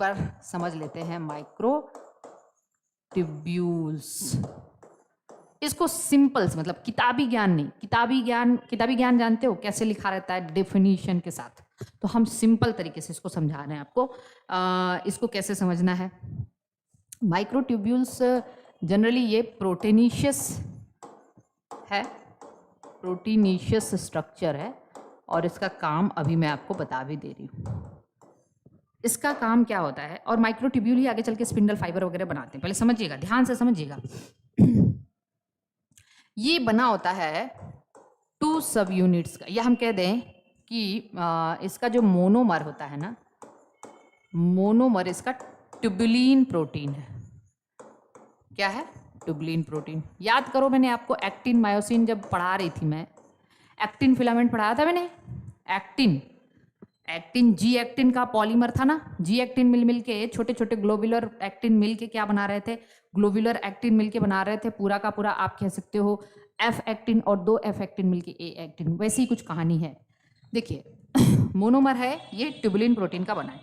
बार समझ लेते हैं माइक्रोट्यूब्यूल्स। इसको सिंपल्स मतलब किताबी ज्ञान नहीं, किताबी ज्ञान जानते हो कैसे लिखा रहता है डेफिनेशन के साथ, तो हम सिंपल तरीके से इसको समझा रहे हैं आपको। इसको कैसे समझना है। माइक्रोट्यूब्यूल्स जनरली ये प्रोटीनीशियस है, प्रोटीनीशियस स्ट्रक्चर है, और इसका काम अभी मैं आपको बता भी दे रही हूँ। इसका काम क्या होता है, और माइक्रोट्यूब्यूल ही आगे चल के स्पिंडल फाइबर वगैरह बनाते हैं। पहले समझिएगा, ध्यान से समझिएगा। ये बना होता है 2 सब यूनिट्स का, या हम कह दें कि इसका जो मोनोमर होता है ना, मोनोमर इसका ट्यूबुलिन प्रोटीन है। क्या है? Tubulin protein. याद करो, मैंने आपको एक्टिन मायोसिन जब पढ़ा रही थी, मैं एक्टिन फिलामेंट पढ़ाया था मैंने। एक्टिन जी एक्टिन का पॉलीमर था ना, जी एक्टिन मिल के छोटे छोटे ग्लोबुलर एक्टिन मिल के क्या बना रहे थे, ग्लोबुलर एक्टिन मिल के बना रहे थे पूरा का पूरा, आप कह सकते हो एफ एक्टिन, और 2 एफ एक्टिन मिलके ए एक्टिन, वैसी कुछ कहानी है। देखिए मोनोमर है ये, ट्यूबुलिन प्रोटीन का बना है।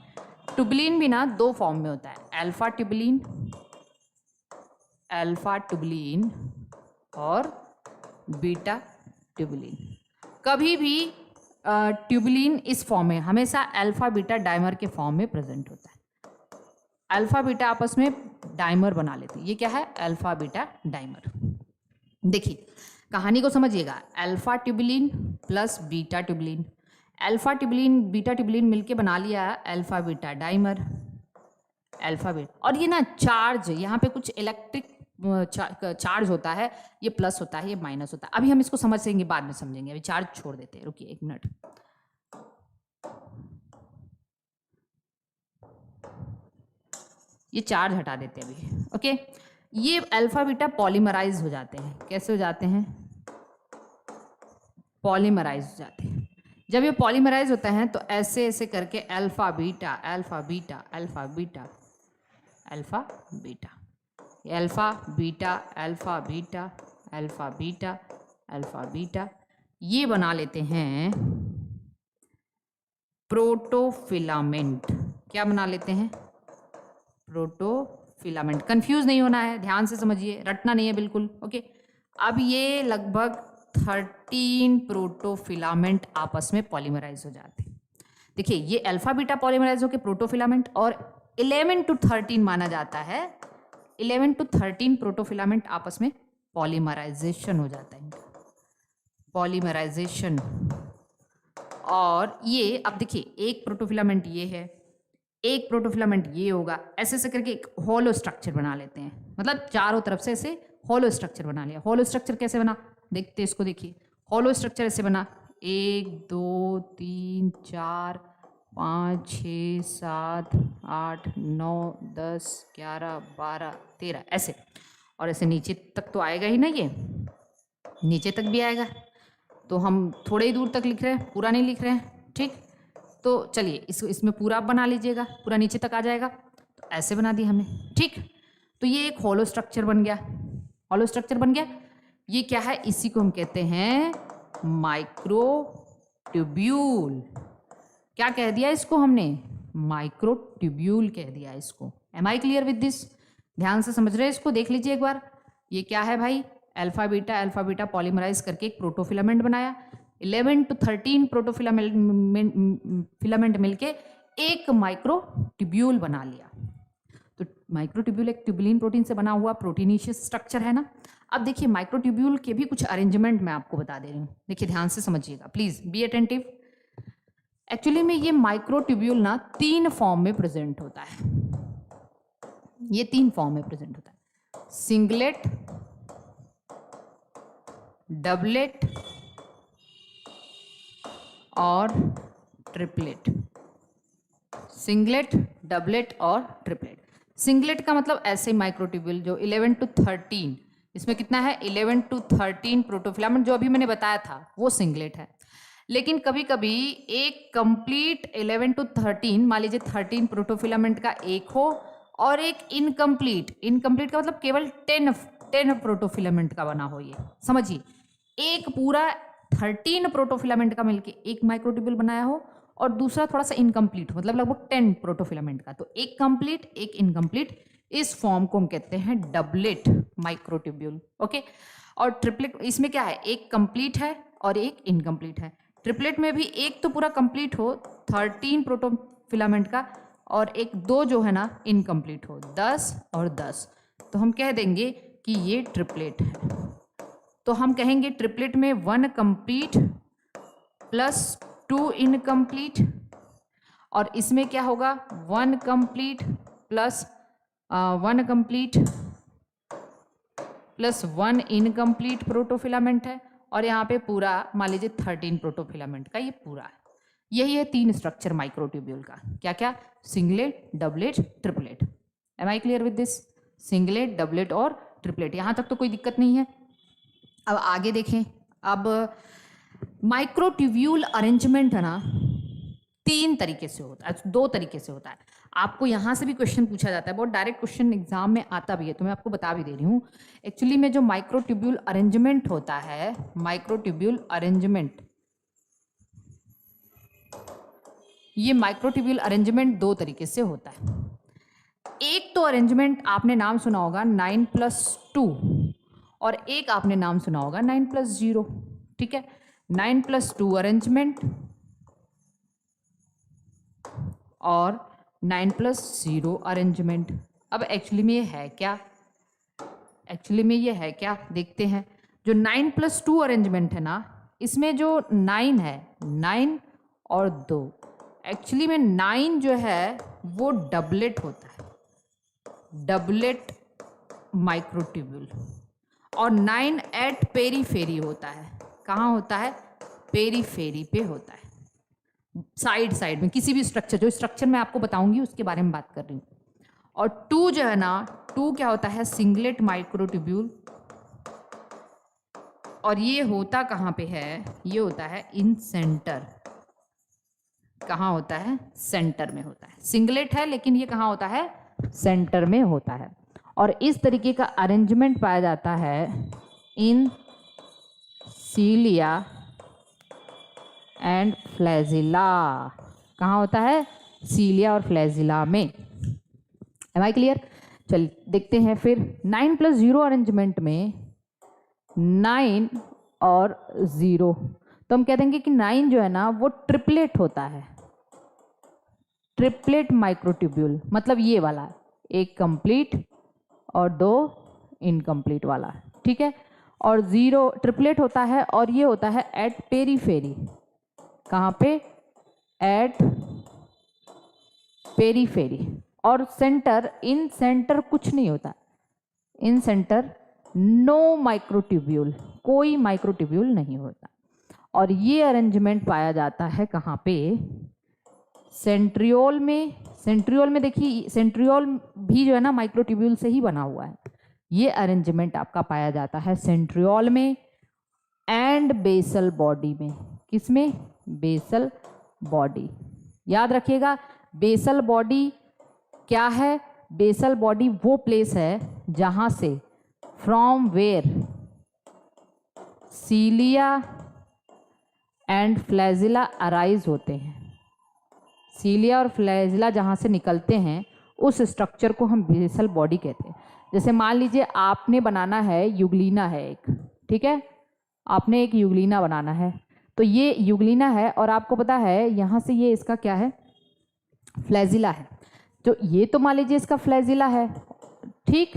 ट्यूबुलिन भी ना 2 फॉर्म में होता है, अल्फा ट्यूबुलिन और बीटा ट्यूबुलिन। कभी भी ट्यूबुलिन इस फॉर्म में हमेशा अल्फा बीटा डाइमर के फॉर्म में प्रेजेंट होता है। अल्फा बीटा आपस में डाइमर बना लेते हैं। ये क्या है? Alpha beta dimer. देखिए कहानी को समझिएगा, alpha tubulin plus beta tubulin, alpha tubulin beta tubulin मिलके बना लिया alpha beta dimer, alpha beta. और ये ना चार्ज, यहाँ पे कुछ इलेक्ट्रिक चार्ज होता है, ये प्लस होता है, ये माइनस होता है। अभी हम इसको समझेंगे, बाद में समझेंगे, अभी चार्ज छोड़ देते हैं, रुकिए 1 मिनट। ये चार्ज हटा देते हैं अभी, ओके। ये अल्फा बीटा पॉलीमराइज हो जाते हैं। कैसे हो जाते हैं? पॉलीमराइज हो जाते हैं। जब ये पॉलीमराइज होते हैं तो ऐसे ऐसे करके alpha beta alpha beta alpha beta alpha beta, alpha beta alpha beta alpha beta alpha beta, ये बना लेते हैं प्रोटोफिलामेंट। क्या बना लेते हैं? प्रोटोफिलामेंट। कंफ्यूज नहीं होना है, ध्यान से समझिए, रटना नहीं है बिल्कुल, ओके। अब ये लगभग 13 प्रोटोफिलामेंट आपस में पॉलीमराइज हो जाते हैं। देखिए ये अल्फा बीटा पॉलीमराइज होकर प्रोटोफिलामेंट, और 11 to 13 माना जाता है, 11 to 13 प्रोटोफिलामेंट आपस में पॉलीमराइजेशन हो जाता है इनका, पॉलीमराइजेशन। और ये अब देखिए एक प्रोटोफिलामेंट ये है, एक प्रोटोफिलामेंट ये होगा, ऐसे ऐसे करके एक होलो स्ट्रक्चर बना लेते हैं। मतलब चारों तरफ से ऐसे होलो स्ट्रक्चर बना लिया। होलो स्ट्रक्चर कैसे बना देखते हैं इसको। देखिए होलो स्ट्रक्चर ऐसे बना, 1 2 3 4 5 6 7 8 9 10 11 12 13 ऐसे, और ऐसे नीचे तक तो आएगा ही ना, ये नीचे तक भी आएगा। तो हम थोड़े ही दूर तक लिख रहे हैं, पूरा नहीं लिख रहे हैं, ठीक। तो चलिए इसमें पूरा बना लीजिएगा, पूरा नीचे तक आ जाएगा। तो ऐसे बना दी हमने, ठीक। तो ये एक होलो स्ट्रक्चर बन गया, होलो स्ट्रक्चर बन गया। ये क्या है? इसी को हम कहते हैं माइक्रोट्यूब्यूल। क्या कह दिया इसको हमने? माइक्रोट्यूब्यूल कह दिया इसको। Am I clear with this? ध्यान से समझ रहे हैं इसको, देख लीजिए एक बार। ये क्या है भाई? अल्फा बीटा पॉलीमराइज करके एक प्रोटोफिलामेंट बनाया, 11 to 13 प्रोटोफिलामेंट मिलके एक माइक्रोट्यूब्यूल बना लिया। तो माइक्रोट्यूब्यूल एक ट्यूबुलिन प्रोटीन से बना हुआ प्रोटीनीशियस स्ट्रक्चर है ना। अब देखिए माइक्रोट्यूब्यूल के भी कुछ अरेंजमेंट मैं आपको बता दे रही हूँ, देखिए ध्यान से समझिएगा, प्लीज बी अटेंटिव। एक्चुअली में ये माइक्रोट्यूब्यूल ना 3 फॉर्म में प्रेजेंट होता है। ये 3 फॉर्म में प्रेजेंट होता है, सिंगलेट, डबलेट और ट्रिपलेट। सिंगलेट, डबलेट और ट्रिपलेट। सिंगलेट का मतलब ऐसे माइक्रोट्यूब्यूल जो 11 to 13, इसमें कितना है? 11 to 13 प्रोटोफिलामेंट, जो अभी मैंने बताया था वो सिंगलेट है। लेकिन कभी कभी एक कंप्लीट 11 to 13, मान लीजिए 13 प्रोटोफिलामेंट का एक हो, और एक इनकम्प्लीट, इनकम्प्लीट का मतलब केवल 10 प्रोटोफिलामेंट का बना हो। ये समझिए, एक पूरा 13 प्रोटोफिलामेंट का मिलके एक माइक्रोट्यूब्यूल बनाया हो, और दूसरा थोड़ा सा इनकम्प्लीट हो, मतलब लगभग 10 प्रोटोफिलामेंट का, तो एक कंप्लीट एक इनकम्प्लीट, इस फॉर्म को हम कहते हैं डबलेट माइक्रोट्यूब्यूल। ओके, और ट्रिपलेट इसमें क्या है, एक कंप्लीट है और एक इनकम्प्लीट है। ट्रिपलेट में भी एक तो पूरा कंप्लीट हो 13 प्रोटोफिलामेंट का, और एक दो जो है ना इनकम्प्लीट हो 10 और 10, तो हम कह देंगे कि ये ट्रिपलेट है। तो हम कहेंगे ट्रिपलेट में 1 कंप्लीट प्लस 2 इनकम्प्लीट, और इसमें क्या होगा 1 complete plus 1 complete plus 1 incomplete protofilament है, और यहाँ पे पूरा मान लीजिए 13 प्रोटोफिलामेंट का ये पूरा है। यही है 3 स्ट्रक्चर माइक्रोट्यूब्यूल का, क्या क्या, singlet, doublet, triplet. Am I clear with this? Singlet, doublet और ट्रिपलेट, यहाँ तक तो कोई दिक्कत नहीं है। अब आगे देखें, अब माइक्रोट्यूब्यूल अरेंजमेंट है ना 3 तरीके से होता है, 2 तरीके से होता है। आपको यहाँ से भी क्वेश्चन पूछा जाता है, बहुत डायरेक्ट क्वेश्चन एग्जाम में आता भी है, तो मैं आपको बता भी दे रही हूँ। एक्चुअली में जो माइक्रोट्यूब्यूल अरेंजमेंट होता है, माइक्रोट्यूब्यूल अरेंजमेंट, ये माइक्रोट्यूब्यूल अरेंजमेंट 2 तरीके से होता है। एक तो अरेंजमेंट आपने नाम सुना होगा 9+2, और एक आपने नाम सुना होगा 9+0। ठीक है, 9+2 अरेंजमेंट और 9+0 अरेंजमेंट। अब एक्चुअली में ये है क्या, एक्चुअली में ये है क्या, देखते हैं। जो 9+2 अरेंजमेंट है ना, इसमें जो 9 है, 9 और 2, एक्चुअली में 9 जो है वो डबलेट होता है, डबलेट माइक्रोट्यूब्यूल, और 9 एट पेरीफेरी होता है। कहाँ होता है? पेरीफेरी पे होता है, साइड साइड में, किसी भी स्ट्रक्चर, जो स्ट्रक्चर मैं आपको बताऊंगी उसके बारे में बात कर रही हूँ। और 2 जो है ना, 2 क्या होता है? सिंगलेट माइक्रोट्यूब्यूल, और ये होता कहाँ पे है? ये होता है इन सेंटर। कहाँ होता है? सेंटर में होता है। सिंगलेट है लेकिन ये कहाँ होता है? सेंटर में होता है। और इस तरीके का अरेंजमेंट पाया जाता है इन सीलिया एंड फ्लैजिला। कहाँ होता है? सीलिया और फ्लैजिला में। Am I clear? चल देखते हैं फिर 9+0 अरेंजमेंट में 9 और 0, तो हम कह देंगे कि 9 जो है ना वो ट्रिपलेट होता है, ट्रिपलेट माइक्रोट्यूब्यूल, मतलब ये वाला, एक कंप्लीट और 2 इनकम्प्लीट वाला। ठीक है, और 0 ट्रिपलेट होता है, और ये होता है एट पेरीफेरी। कहाँ पे? At periphery. और सेंटर, इन सेंटर कुछ नहीं होता, इन सेंटर नो माइक्रोट्यूब्यूल, कोई माइक्रोट्यूब्यूल नहीं होता। और ये अरेंजमेंट पाया जाता है कहाँ पे? सेंट्रियोल में। सेंट्रियोल में देखिए, सेंट्रियोल भी जो है ना माइक्रोट्यूब्यूल से ही बना हुआ है। ये अरेंजमेंट आपका पाया जाता है सेंट्रियोल में एंड बेसल बॉडी में। किसमें? Basal body. याद रखिएगा, बेसल बॉडी क्या है? बेसल बॉडी वो प्लेस है जहां से, from where cilia and flagella arise होते हैं। सीलिया और फ्लैजिला जहाँ से निकलते हैं उस स्ट्रक्चर को हम बेसल बॉडी कहते हैं। जैसे मान लीजिए आपने बनाना है, युगलीना है एक, ठीक है, आपने एक युगलीना बनाना है, तो ये युगलीना है और आपको पता है यहाँ से ये इसका क्या है? फ्लैजिला है। तो ये तो मान लीजिए इसका फ्लैजिला है, ठीक,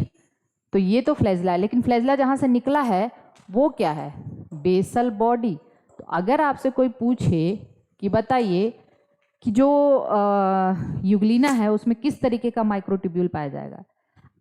तो ये तो फ्लैजिला है, लेकिन फ्लैजिला जहाँ से निकला है वो क्या है? Basal body. तो अगर आपसे कोई पूछे कि बताइए कि जो युगलीना है उसमें किस तरीके का माइक्रोट्यूब्यूल पाया जाएगा,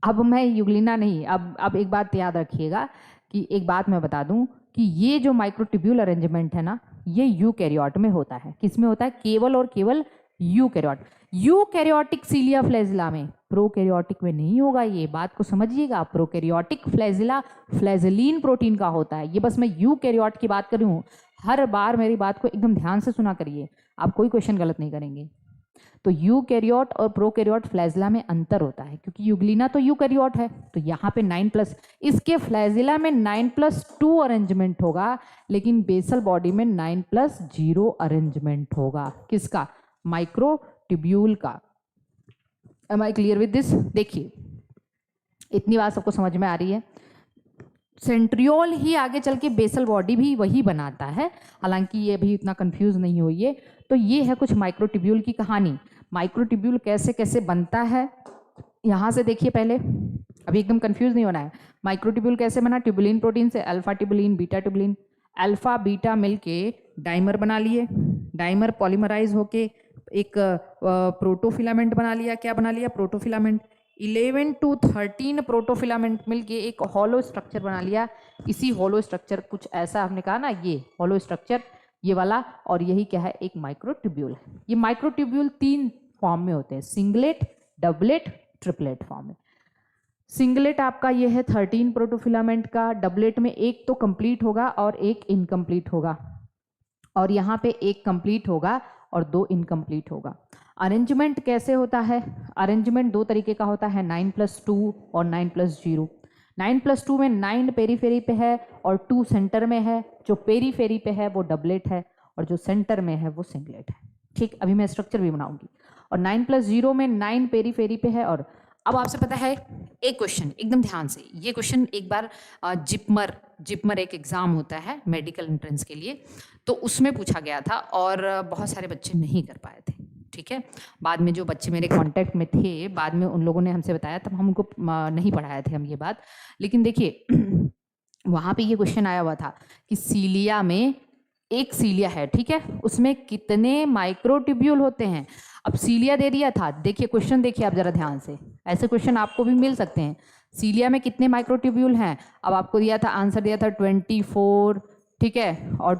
अब मैं युगलीना नहीं, अब एक बात याद रखिएगा कि एक बात मैं बता दूं कि ये जो माइक्रोट्यूब्यूल अरेंजमेंट है ना, ये यूकैरियोट में होता है। किस में होता है? केवल और केवल यूकैरियोट। यूकैरियोटिक सीलिया फ्लैजिला में, प्रोकैरियोटिक में नहीं होगा। ये बात को समझिएगा, प्रोकैरियोटिक फ्लैजिला फ्लैजिलीन प्रोटीन का होता है। ये बस मैं यूकैरियोट की बात कर रही हूँ। हर बार मेरी बात को एकदम ध्यान से सुना करिए, आप कोई क्वेश्चन गलत नहीं करेंगे। तो यूकैरियोट और प्रोकैरियोट फ्लैजिला में अंतर होता है, क्योंकि यूग्लिना तो यूकैरियोट है, तो यहाँ पे 9+, इसके फ्लैजिला में 9+2 अरेंजमेंट होगा, लेकिन बेसल बॉडी में 9+0 अरेंजमेंट होगा। किसका? माइक्रोट्यूब्यूल का। Am I clear with this? देखिए इतनी बात सबको समझ में आ रही है। सेंट्रियोल ही आगे चल के बेसल बॉडी भी वही बनाता है, हालांकि ये भी इतना कंफ्यूज नहीं होइए। तो ये है कुछ माइक्रोट्यूब्यूल की कहानी। माइक्रोट्यूब्यूल कैसे कैसे बनता है यहाँ से देखिए पहले, अभी एकदम कंफ्यूज नहीं होना है। माइक्रोट्यूब्यूल कैसे बना? ट्यूबुलिन प्रोटीन से alpha tubulin, beta tubulin, alpha beta मिलके डाइमर बना लिए, डाइमर पॉलीमराइज होके एक प्रोटोफिलामेंट बना लिया। क्या बना लिया? प्रोटोफिलामेंट। 11 to 13 प्रोटोफिलामेंट मिलके एक हॉलो स्ट्रक्चर बना लिया। इसी हॉलो स्ट्रक्चर कुछ ऐसा हमने कहा ना, ये हॉलो स्ट्रक्चर ये वाला, और यही क्या है? एक माइक्रोट्यूब्यूल है। ये माइक्रोट्यूब्यूल 3 फॉर्म में होते हैं, सिंगलेट, डबलेट, ट्रिपलेट फॉर्म में। सिंगलेट आपका ये है 13 प्रोटोफिलामेंट का, डबलेट में एक तो कंप्लीट होगा और एक इनकम्प्लीट होगा, और यहाँ पे एक कंप्लीट होगा और 2 इनकम्प्लीट होगा। अरेंजमेंट कैसे होता है? अरेंजमेंट 2 तरीके का होता है, 9+2 और 9+0। 9+2 में 9 पेरीफेरी पे है और 2 सेंटर में है। जो पेरीफेरी पे है वो डबलेट है और जो सेंटर में है वो सिंगलेट है। ठीक, अभी मैं स्ट्रक्चर भी बनाऊंगी। और 9+0 में 9 पेरीफेरी पे है। और अब आपसे पता है एक क्वेश्चन, एकदम ध्यान से, ये क्वेश्चन एक बार जिपमर एक एग्ज़ाम होता है मेडिकल एंट्रेंस के लिए, तो उसमें पूछा गया था और बहुत सारे बच्चे नहीं कर पाए थे। ठीक है, बाद में जो बच्चे मेरे कांटेक्ट में थे, बाद में उन लोगों ने हमसे बताया, तब हम उनको नहीं पढ़ाए थे हम ये बात। लेकिन देखिए वहाँ पे ये क्वेश्चन आया हुआ था कि सीलिया में एक सीलिया है, ठीक है, उसमें कितने माइक्रोट्यूब्यूल होते हैं। अब सीलिया दे दिया था, देखिए क्वेश्चन देखिए आप जरा ध्यान से, ऐसे क्वेश्चन आपको भी मिल सकते हैं। सीलिया में कितने माइक्रोट्यूब्यूल हैं? अब आपको दिया था, आंसर दिया था 24, ठीक है, और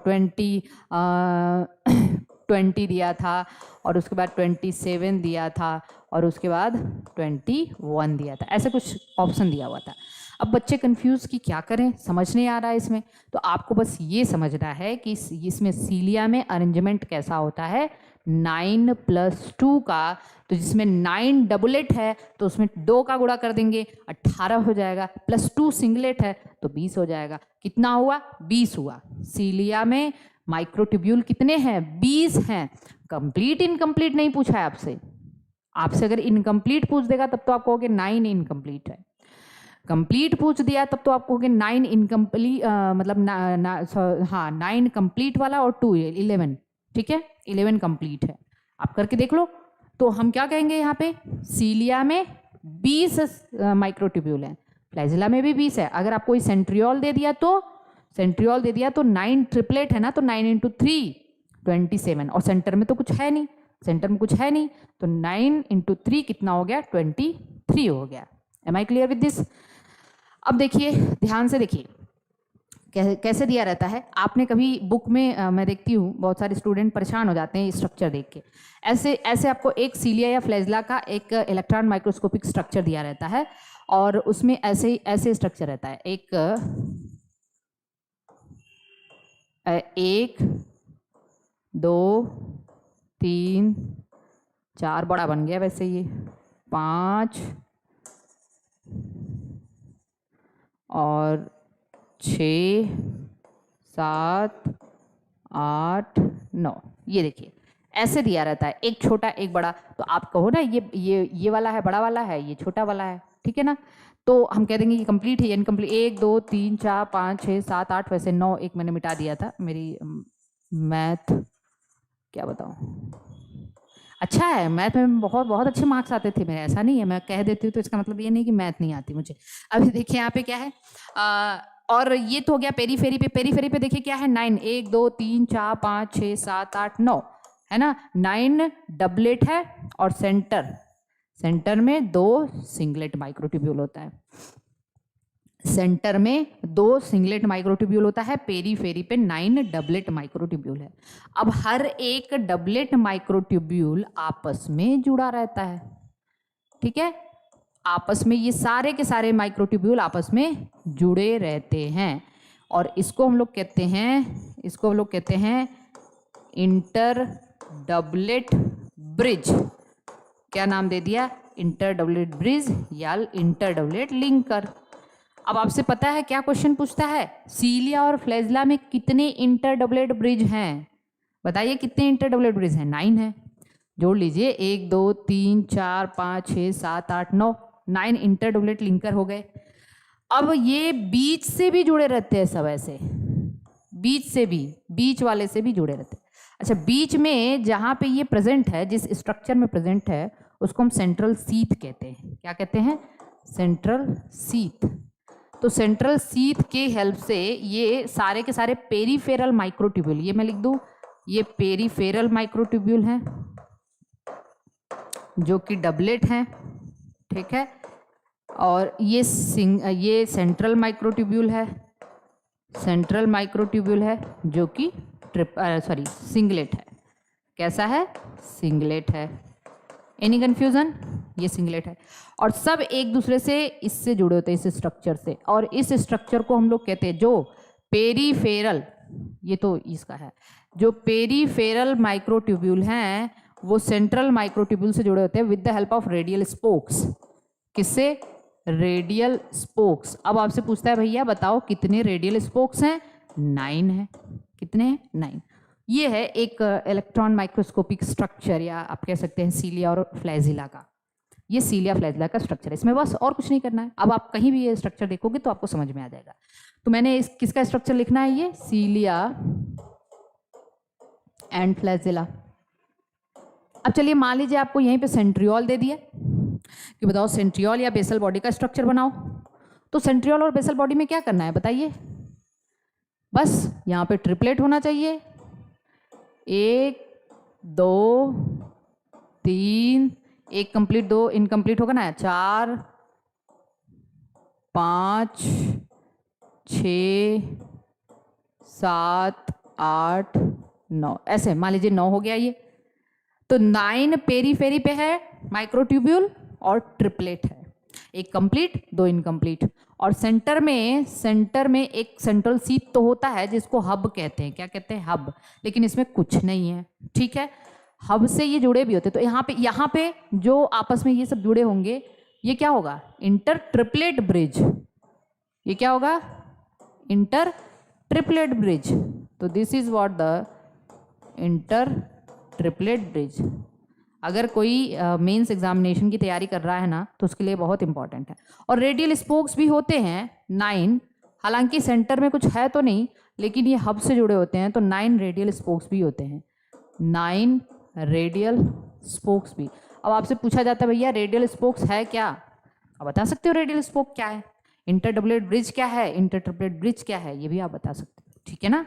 20 दिया था, और उसके बाद 27 दिया था, और उसके बाद 21 दिया था। ऐसे कुछ ऑप्शन दिया हुआ था। अब बच्चे कंफ्यूज कि क्या करें, समझ नहीं आ रहा है इसमें। तो आपको बस ये समझना है कि इसमें सीलिया में अरेंजमेंट कैसा होता है, 9+2 का। तो जिसमें 9 डबलेट है तो उसमें 2 का गुणा कर देंगे, 18 हो जाएगा, +2 सिंगलेट है तो 20 हो जाएगा। कितना हुआ? 20 हुआ। सीलिया में माइक्रोट्यूब्यूल कितने हैं? 20 हैं। कंप्लीट इनकम्प्लीट नहीं पूछा है आपसे अगर इनकम्प्लीट पूछ देगा तब तो आप कहोगे 9 इनकम्प्लीट है। कंप्लीट पूछ दिया तब तो आप कहोगे 9 इनकम्प्लीट, मतलब 9 कंप्लीट वाला और 2 11, ठीक है, 11 कंप्लीट है। आप करके देख लो। तो हम क्या कहेंगे यहाँ पे? सीलिया में 20 माइक्रोट्यूब्यूल हैं, फ्लैजिला में भी 20 है। अगर आपको सेंट्रियोल दे दिया तो 9 ट्रिपलेट है ना, तो 9 × 3 27, और सेंटर में तो कुछ है नहीं, तो 9 × 3 कितना हो गया? 23 हो गया। Am I clear with this? अब देखिए ध्यान से देखिए कैसे दिया रहता है। आपने कभी बुक में मैं देखती हूँ बहुत सारे स्टूडेंट परेशान हो जाते हैं स्ट्रक्चर देख के। ऐसे आपको एक सीलिया या फ्लैजिला का एक इलेक्ट्रॉन माइक्रोस्कोपिक स्ट्रक्चर दिया रहता है, और उसमें ऐसे स्ट्रक्चर रहता है। 1 2 3 4, बड़ा बन गया वैसे ये, 5 और 6 7 8 9, ये देखिए ऐसे दिया रहता है, एक छोटा एक बड़ा। तो आप कहो ना ये वाला है, बड़ा वाला है, ये छोटा वाला है, ठीक है ना। तो हम कह देंगे ये कंप्लीट है या इनकम्प्लीट। 1 2 3 4 5 6 7 8, वैसे 9, एक मैंने मिटा दिया था, मेरी मैथ क्या बताऊँ, अच्छा है मैथ में, बहुत अच्छे मार्क्स आते थे मेरे। ऐसा नहीं है, मैं कह देती हूँ तो इसका मतलब ये नहीं कि मैथ नहीं आती मुझे। अभी देखिए यहाँ पे क्या है, और ये तो हो गया पेरीफेरी पे देखिए क्या है, 9 1 2 3 4 5 6 7 8 9 है ना। 9 डबलेट है, और सेंटर में 2 सिंगलेट माइक्रोट्यूब्यूल होता है। सेंटर में 2 सिंगलेट माइक्रोट्यूब्यूल होता है, पेरीफेरी पे 9 डबलेट माइक्रोट्यूब्यूल है। अब हर एक डबलेट माइक्रोट्यूब्यूल आपस में जुड़ा रहता है, ठीक है, आपस में ये सारे के सारे माइक्रोट्यूब्यूल आपस में जुड़े रहते हैं, और इसको हम लोग कहते हैं इंटर डबलेट ब्रिज, क्या नाम दे दिया, इंटरडबलेट ब्रिज या इंटरडबलेट लिंकर। अब आपसे पता है क्या क्वेश्चन पूछता है, सीलिया और फ्लैजिला में कितने इंटरडबलेट ब्रिज हैं, बताइए कितने इंटरडबलेट ब्रिज हैं, 9 है। जोड़ लीजिए, 1 2 3 4 5 6 7 8 9, 9 इंटरडबलेट लिंकर हो गए। अब ये बीच से भी जुड़े रहते हैं सब, ऐसे बीच से भी, बीच वाले से भी जुड़े रहते हैं। अच्छा, बीच में जहाँ पे ये प्रेजेंट है, जिस स्ट्रक्चर में प्रेजेंट है, उसको हम सेंट्रल सीथ कहते हैं। क्या कहते हैं, सेंट्रल सीथ। तो सेंट्रल सीथ के हेल्प से ये सारे के सारे पेरीफेरल माइक्रोट्यूब्यूल, ये मैं लिख दूं, ये पेरीफेरल माइक्रोट्यूब्यूल हैं जो कि डबलेट हैं, ठीक है। और ये सेंट्रल माइक्रोट्यूब्यूल है, सेंट्रल माइक्रोट्यूब्यूल है जो कि सिंगलेट है। कैसा है, सिंगलेट है। एनी कंफ्यूजन, ये सिंगलेट है। और सब एक दूसरे से इससे जुड़े होते हैं, इस स्ट्रक्चर से। और इस स्ट्रक्चर को हम लोग कहते हैं जो पेरीफेरल, ये तो इसका है, जो पेरीफेरल माइक्रोट्यूब्यूल हैं वो सेंट्रल माइक्रोट्यूब्यूल से जुड़े होते हैं with the help of radial spokes. किससे, रेडियल स्पोक्स। अब आपसे पूछता है भैया बताओ कितने रेडियल स्पोक्स हैं, 9 है। कितने हैं, 9। ये है एक इलेक्ट्रॉन माइक्रोस्कोपिक स्ट्रक्चर, या आप कह सकते हैं सीलिया और फ्लैजिला का। ये सीलिया फ्लैजिला का स्ट्रक्चर है, इसमें बस और कुछ नहीं करना है। अब आप कहीं भी ये स्ट्रक्चर देखोगे तो आपको समझ में आ जाएगा। तो मैंने किसका स्ट्रक्चर लिखना है, ये सीलिया एंड फ्लैजिला। अब चलिए मान लीजिए आपको यहीं पे सेंट्रियोल दे दिया कि बताओ सेंट्रियोल या बेसल बॉडी का स्ट्रक्चर बनाओ। तो सेंट्रियोल और बेसल बॉडी में क्या करना है बताइए, बस यहाँ पे ट्रिपलेट होना चाहिए, 1 2 3, एक कंप्लीट 2 इनकम्प्लीट होगा ना, 4 5 6 7 8 9, ऐसे मान लीजिए 9 हो गया ये। तो 9 पेरीफेरी पे है माइक्रोट्यूब्यूल और ट्रिपलेट है, एक कंप्लीट 2 इनकम्प्लीट। और सेंटर में एक सेंट्रल सीथ तो होता है जिसको हब कहते हैं। क्या कहते हैं, हब। लेकिन इसमें कुछ नहीं है, ठीक है। हब से ये जुड़े भी होते हैं। तो यहाँ पे जो आपस में ये सब जुड़े होंगे, ये क्या होगा, इंटर ट्रिपलेट ब्रिज। ये क्या होगा, इंटर ट्रिपलेट ब्रिज। तो this is what the inter triplet bridge. अगर कोई मेंस एग्जामिनेशन की तैयारी कर रहा है ना, तो उसके लिए बहुत इंपॉर्टेंट है। और रेडियल स्पोक्स भी होते हैं 9, हालांकि सेंटर में कुछ है तो नहीं, लेकिन ये हब से जुड़े होते हैं, तो 9 रेडियल स्पोक्स भी होते हैं, 9 रेडियल स्पोक्स भी। अब आपसे पूछा जाता है भैया रेडियल स्पोक्स है क्या, आप बता सकते हो रेडियल स्पोक क्या है, इंटरडबलेट ब्रिज क्या है, इंटरट्रिपलेट ब्रिज क्या है, ये भी आप बता सकते हो, ठीक है ना।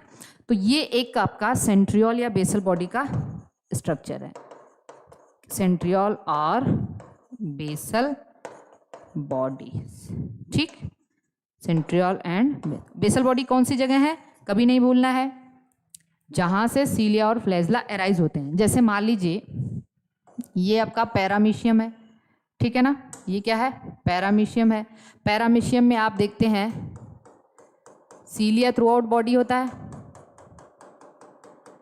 तो ये एक आपका सेंट्रियोल या बेसल बॉडी का स्ट्रक्चर है, सेंट्रियोल और बेसल बॉडी, ठीक। सेंट्रियोल एंड बेसल बॉडी कौन सी जगह है, कभी नहीं भूलना है, जहां से सीलिया और फ्लैजिला एराइज होते हैं। जैसे मान लीजिए ये आपका पैरामीशियम है, ठीक है ना, ये क्या है, पैरामीशियम है। पैरामीशियम में आप देखते हैं सीलिया थ्रू आउट बॉडी होता है।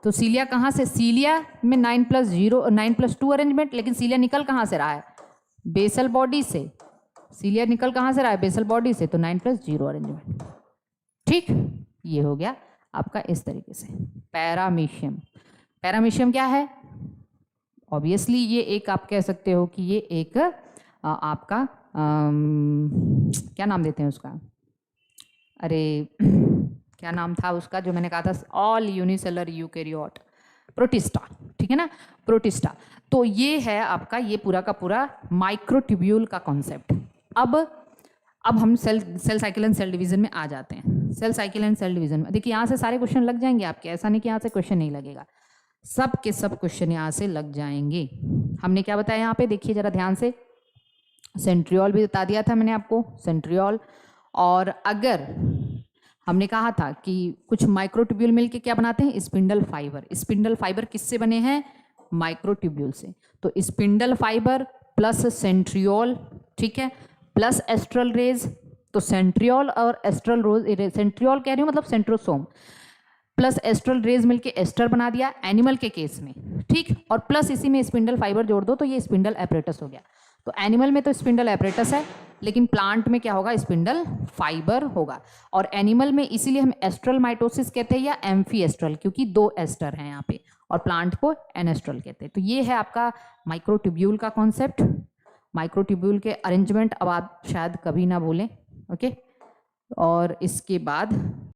तो सीलिया कहाँ से, सीलिया में 9+2 अरेंजमेंट, लेकिन सीलिया निकल कहाँ से रहा है, बेसल बॉडी से। सीलिया निकल कहाँ से रहा है, बेसल बॉडी से, तो 9+0 अरेंजमेंट, ठीक। ये हो गया आपका इस तरीके से पैरामीशियम। पैरामीशियम क्या है, ऑब्वियसली ये एक आप कह सकते हो कि ये एक आपका क्या नाम देते हैं उसका, अरे क्या नाम था उसका जो मैंने कहा था, ऑल यूनिसेलर यूकैरियोट, प्रोटिस्टा, ठीक है ना, प्रोटिस्टा। तो ये है आपका ये पूरा का पूरा माइक्रोट्यूब्यूल का कॉन्सेप्ट। अब हम cell cycle and cell division में आ जाते हैं। Cell cycle and cell division में देखिए यहाँ से सारे क्वेश्चन लग जाएंगे आपके, ऐसा नहीं कि यहाँ से क्वेश्चन नहीं लगेगा, सब के सब क्वेश्चन यहाँ से लग जाएंगे। हमने क्या बताया यहाँ पे, देखिए जरा ध्यान से, सेंट्रियोल भी बता दिया था मैंने आपको, सेंट्रियोल। और अगर हमने कहा था कि कुछ माइक्रोट्यूब्यूल मिलके क्या बनाते हैं, स्पिंडल फाइबर। स्पिंडल फाइबर किससे बने हैं, माइक्रोट्यूब्यूल से। तो स्पिंडल फाइबर प्लस सेंट्रियोल, ठीक है, प्लस एस्ट्रल रेज। तो सेंट्रियोल और एस्ट्रल रोज, सेंट्रियोल कह रही हूँ मतलब सेंट्रोसोम, प्लस एस्ट्रल रेज मिलके एस्टर बना दिया एनिमल के केस में, ठीक, और प्लस इसी में स्पिंडल फाइबर जोड़ दो तो ये स्पिंडल एपरेटस हो गया। तो एनिमल में तो स्पिंडल एपरेटस है, लेकिन प्लांट में क्या होगा, स्पिंडल फाइबर होगा। और एनिमल में इसीलिए हम एस्ट्रल माइटोसिस कहते हैं या एम्फी एस्ट्रल, क्योंकि 2 एस्टर हैं यहाँ पे, और प्लांट को एनेस्ट्रल कहते हैं। तो ये है आपका माइक्रोट्यूब्यूल का कॉन्सेप्ट। माइक्रोट्यूब्यूल के अरेंजमेंट अब आप शायद कभी ना बोलें, ओके। और इसके बाद